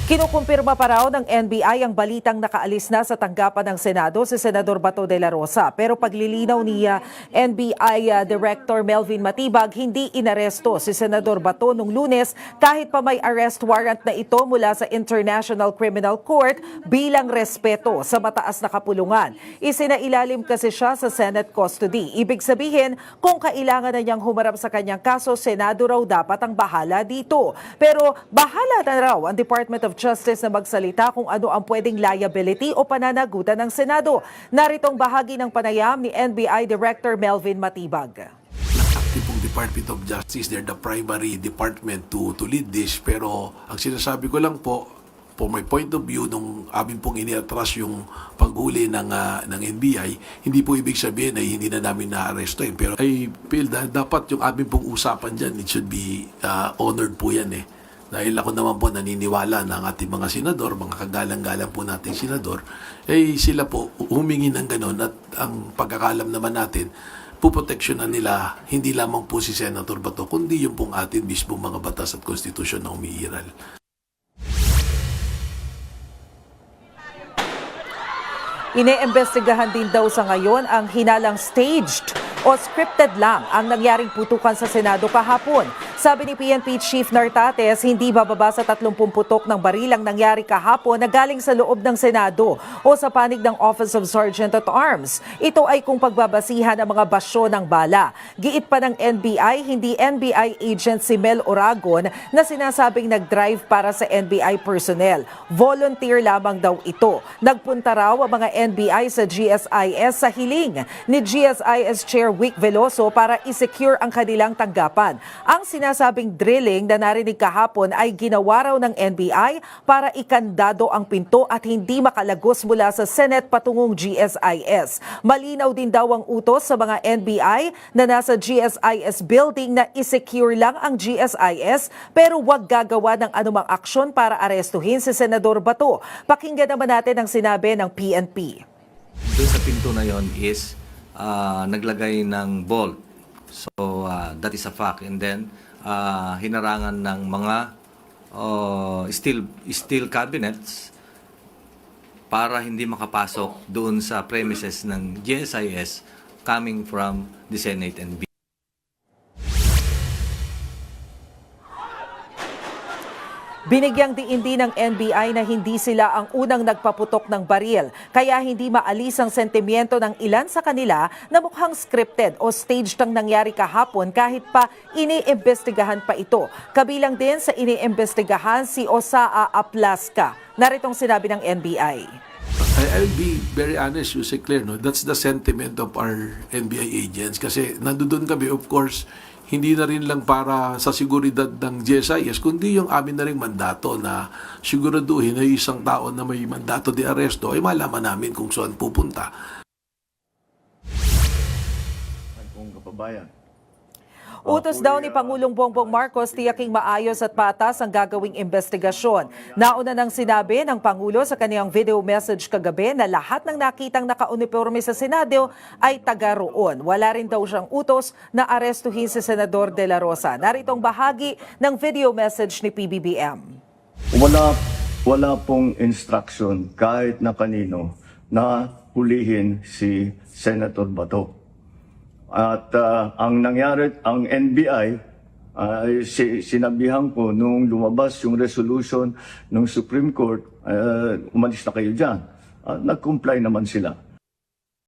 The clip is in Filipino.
Kinukumpirma pa raw ng NBI ang balitang nakaalis na sa tanggapan ng Senado si Senador Bato de la Rosa. Pero paglilinaw ni NBI Director Melvin Matibag, hindi inaresto si Senador Bato nung Lunes kahit pa may arrest warrant na ito mula sa International Criminal Court bilang respeto sa mataas na kapulungan. Isinailalim kasi siya sa Senate custody. Ibig sabihin, kung kailangan na niyang humarap sa kanyang kaso, Senado raw dapat ang bahala dito. Pero bahala na raw ang Department of Justice na magsalita kung ano ang pwedeng liability o pananagutan ng Senado. Naritong bahagi ng panayam ni NBI Director Melvin Matibag. Active pong Department of Justice, they're the primary department to lead this. Pero ang sinasabi ko lang po, from my point of view, nung amin pong ini-atras yung paghuli ng NBI, hindi po ibig sabihin ay hindi na namin na-arrestuin. Pero I feel that dapat yung amin pong usapan dyan, it should be honored po yan eh. Dahil ako naman po naniniwala na ang ating mga senador, mga kagalang-galang po nating senador, eh sila po humingi ng ganon at ang pagkakalam naman natin, puproteksyonan nila hindi lamang po si Senator Bato, kundi yung pong atin mismo mga batas at konstitusyon na umiiral. Ine-imbestigahan din daw sa ngayon ang hinalang staged o scripted lang ang nangyaring putukan sa Senado kahapon. Sabi ni PNP Chief Nartates, hindi bababa sa 30 putok ng barilang nangyari kahapon na galing sa loob ng Senado o sa panig ng Office of Sergeant at Arms. Ito ay kung pagbabasihan ang mga basyo ng bala. Giit pa ng NBI, hindi NBI agent si Mel Oragon na sinasabing nag-drive para sa NBI personnel. Volunteer lamang daw ito. Nagpunta raw ang mga NBI sa GSIS sa hiling ni GSIS Chair Vic Veloso para i-secure ang kanilang tanggapan. Ang sinasabing drilling na narinig kahapon ay ginawa raw ng NBI para ikandado ang pinto at hindi makalagos mula sa Senate patungong GSIS. Malinaw din daw ang utos sa mga NBI na nasa GSIS building na i-secure lang ang GSIS pero wag gagawa ng anumang aksyon para arestuhin si Senador Bato. Pakinggan naman natin ang sinabi ng PNP. Doon sa pinto na yon is naglagay ng bolt. So that is a fact. And then hinarangan ng mga steel cabinets para hindi makapasok doon sa premises ng GSIS coming from the Senate and Binigyang diin din ng NBI na hindi sila ang unang nagpaputok ng baril, kaya hindi maalis ang sentimiento ng ilan sa kanila na mukhang scripted o staged ang nangyari kahapon kahit pa iniimbestigahan pa ito. Kabilang din sa iniimbestigahan si Osaa Aplaska. Naritong sinabi ng NBI. I'll be very honest, you say clear, no? That's the sentiment of our NBI agents. Kasi nandoon kami, of course, hindi na rin lang para sa seguridad ng GSIS, kundi yung amin na rin mandato na siguraduhin na isang tao na may mandato de aresto ay malaman namin kung saan pupunta. Kung kapabayan. Utos daw ni Pangulong Bongbong Marcos tiyaking maayos at patas ang gagawing investigasyon. Nauna nang sinabi ng Pangulo sa kaniyang video message kagabi na lahat ng nakitang nakauniforme sa Senado ay taga roon. Wala rin daw siyang utos na arestuhin si Senador De La Rosa. Naritong bahagi ng video message ni PBBM. Wala pong instruction kahit na kanino na hulihin si Senator Bato. At ang nangyari, ang NBI, sinabihan ko nung lumabas yung resolution ng Supreme Court, umalis na kayo dyan. Nag-comply naman sila.